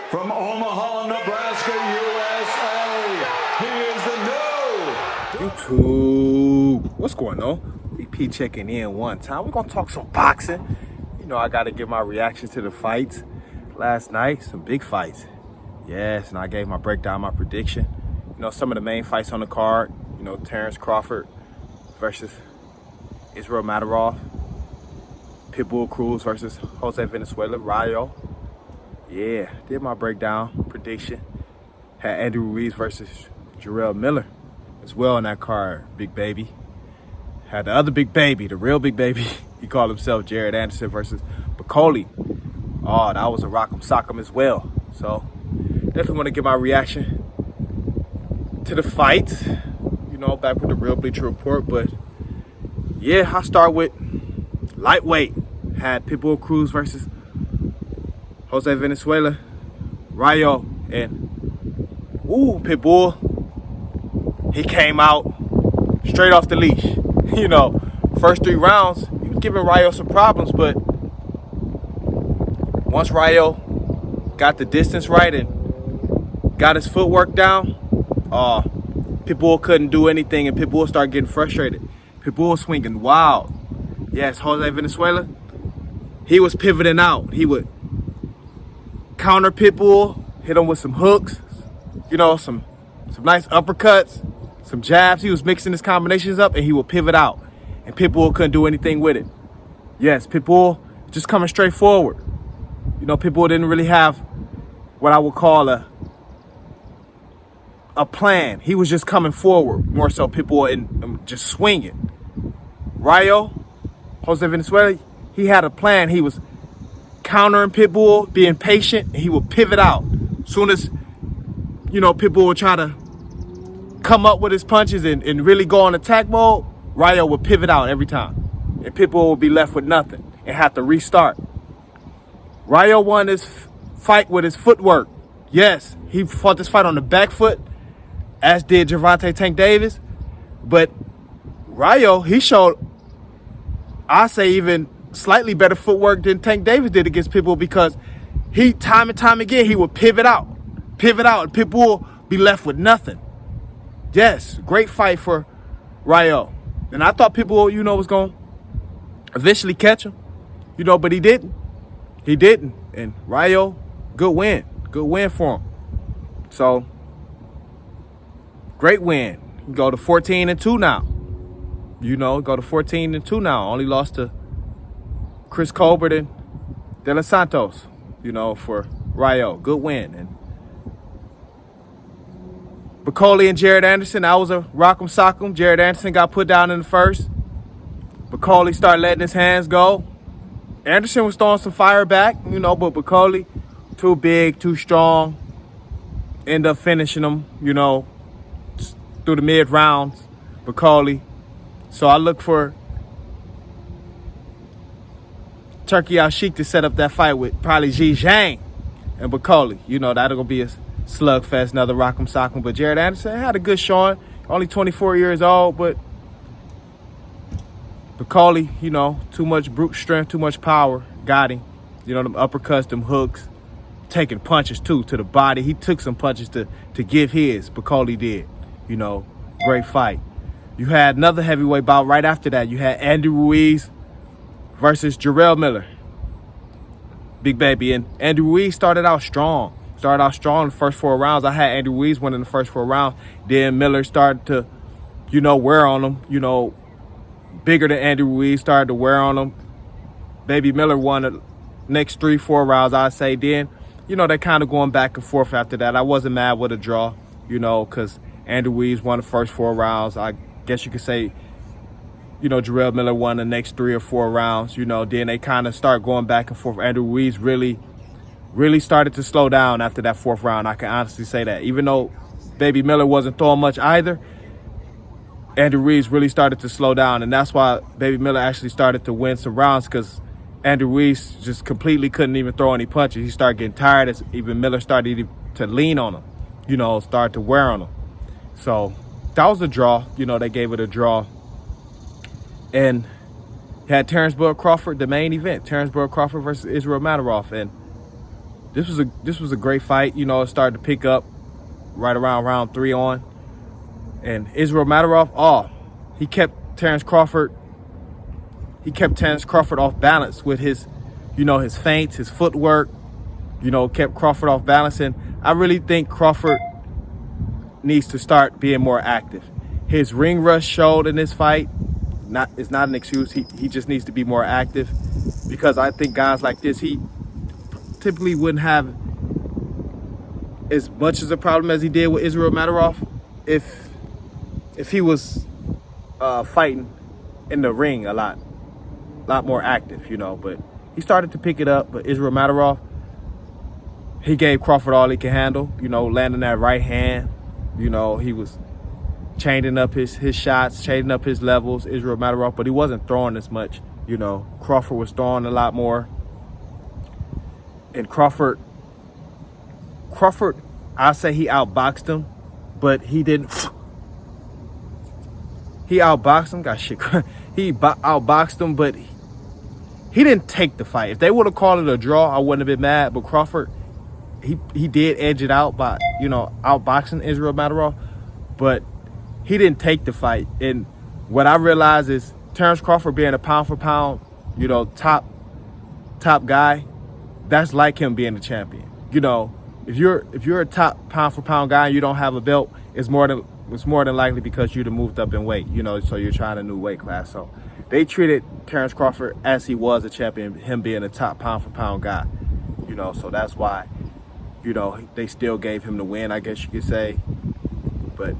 From Omaha, Nebraska, USA, he is the new YouTube. What's going on? VP checking in one time. We're going to talk some boxing. You know, I got to give my reaction to the fights last night. Some big fights. Yes, and I gave my breakdown, my prediction. You know, some of the main fights on the card. You know, Terence Crawford versus Israil Madrimov. Pitbull Cruz versus Jose Valenzuela. Rayo. Yeah, did my breakdown, prediction. Had Andy Ruiz versus Israil Miller as well on that card, big baby. Had the other big baby, the real big baby. He called himself Jared Anderson versus Bakole. Oh, that was a rock'em sock'em as well. So, definitely want to give my reaction to the fight. You know, back with the Real Bleacher Report. But, yeah, I start with lightweight. Had Pitbull Cruz versus Jose Valenzuela, Rayo, and Pitbull, he came out straight off the leash. You know, first 3 rounds, he was giving Rayo some problems, but once Rayo got the distance right and got his footwork down, Pitbull couldn't do anything, and Pitbull started getting frustrated. Pitbull swinging wild. Yes, Jose Valenzuela, he was pivoting out. He would counter Pitbull, hit him with some hooks, you know, some nice uppercuts, some jabs. He was mixing his combinations up, and he would pivot out. And Pitbull couldn't do anything with it. Yes, Pitbull just coming straight forward. You know, Pitbull didn't really have what I would call a plan. He was just coming forward, more so Pitbull and just swinging. Rayo, Jose Valenzuela, he had a plan. He was countering Pitbull, being patient, and he would pivot out. Soon as, you know, Pitbull would try to come up with his punches and really go on attack mode, Rayo would pivot out every time. And Pitbull would be left with nothing and have to restart. Rayo won this fight with his footwork. Yes, he fought this fight on the back foot, as did Gervonta Tank Davis. But Rayo, he showed, I say, even slightly better footwork than Tank Davis did against Pitbull, because he, time and time again, he would pivot out, and Pitbull be left with nothing. Yes, great fight for Rayo. And I thought Pitbull, you know, was going to eventually catch him, you know, but he didn't. He didn't. And Rayo, good win for him. So, great win. You go to 14-2 now. You know, go to 14-2 now. Only lost to Chris Colbert and De Los Santos, you know, for Rayo. Good win. And Bakole and Jared Anderson, that was a rock'em sock'em. Jared Anderson got put down in the first. Bakole started letting his hands go. Anderson was throwing some fire back, you know, but Bakole, too big, too strong. End up finishing him, you know, through the mid rounds, Bakole. So I look for Turkey Al Sheik to set up that fight with probably Xi Zhang and Bakole. You know, that'll be a slugfest, another rock'em sock'em. But Jared Anderson had a good showing. Only 24 years old, but Bakole, you know, too much brute strength, too much power. Got him. You know, them uppercuts, them hooks. Taking punches, too, to the body. He took some punches to give his. Bakole did. You know, great fight. You had another heavyweight bout right after that. You had Andy Ruiz versus Israil Miller. Big baby. And Andy Ruiz started out strong. In the first 4 rounds. I had Andy Ruiz winning the first 4 rounds. Then Miller started to, you know, wear on him. You know, bigger than Andy Ruiz, started to wear on him. Baby Miller won the next 3-4 rounds, I'd say. Then, you know, they're kind of going back and forth after that. I wasn't mad with a draw, you know, because Andy Ruiz won the first 4 rounds. I guess you could say, you know, Israil Miller won the next 3 or 4 rounds. You know, then they kind of start going back and forth. Andy Ruiz really started to slow down after that 4th round. I can honestly say that. Even though Baby Miller wasn't throwing much either, Andy Ruiz really started to slow down. And that's why Baby Miller actually started to win some rounds, because Andy Ruiz just completely couldn't even throw any punches. He started getting tired as even Miller started to lean on him, you know, started to wear on him. So that was a draw. You know, they gave it a draw. And had Terence Crawford, the main event. Terence Crawford versus Israil Madrimov. And this was a great fight. You know, it started to pick up right around round 3 on. And Israil Madrimov, he kept Terence Crawford off balance with his, you know, his feints, his footwork, you know, kept Crawford off balance. And I really think Crawford needs to start being more active. His ring rush showed in this fight. It's not an excuse. He just needs to be more active, because I think guys like this, he typically wouldn't have as much as a problem as he did with Israil Madrimov if he was fighting in the ring a lot more active, you know. But he started to pick it up. But Israil Madrimov, he gave Crawford all he could handle, you know, landing that right hand. You know, he was changing up his shots, changing up his levels, Israil Madrimov, but he wasn't throwing as much, you know. Crawford was throwing a lot more. And Crawford, I say he outboxed him, but he didn't. He outboxed him, got shit. He outboxed him, but he didn't take the fight. If they would have called it a draw, I wouldn't have been mad. But Crawford, he did edge it out by, you know, outboxing Israil Madrimov, but he didn't take the fight. And what I realized is Terence Crawford being a pound for pound, you know, top guy, that's like him being a champion. You know, if you're a top pound for pound guy and you don't have a belt, it's more than likely because you'd have moved up in weight, you know, so you're trying a new weight class. So they treated Terence Crawford as he was a champion, him being a top pound for pound guy, you know, so that's why, you know, they still gave him the win, I guess you could say. But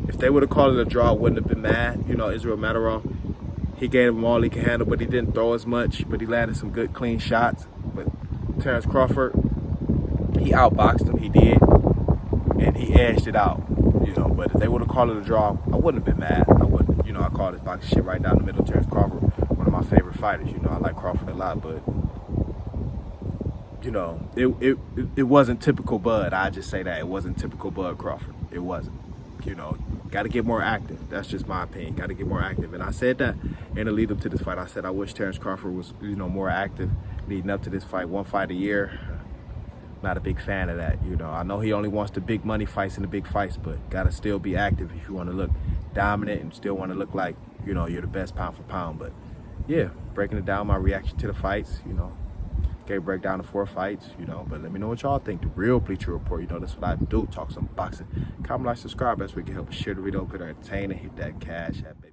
if they would have called it a draw, I wouldn't have been mad. You know, Israil Madrimov, he gave him all he could handle, but he didn't throw as much, but he landed some good, clean shots. But Terence Crawford, he outboxed him, he did, and he edged it out, you know. But if they would have called it a draw, I wouldn't have been mad. I wouldn't, you know, I call this boxing shit right down the middle. Terence Crawford, one of my favorite fighters, you know. I like Crawford a lot, but, you know, it wasn't typical Bud. I just say that. It wasn't typical Bud Crawford. It wasn't. You know, got to get more active. That's just my opinion. Got to get more active. And I said that in the lead up to this fight. I said I wish Terence Crawford was, you know, more active leading up to this fight. One fight a year. Not a big fan of that. You know, I know he only wants the big money fights and the big fights, but got to still be active if you want to look dominant and still want to look like, you know, you're the best pound for pound. But yeah, breaking it down, my reaction to the fights, you know. Okay, break down the 4 fights, you know, but let me know what y'all think. The Real Bleacher Report, you know, that's what I do. Talk some boxing. Comment, like, subscribe. Best way we can help. Share the video, put it entertaining, hit that cash app, baby.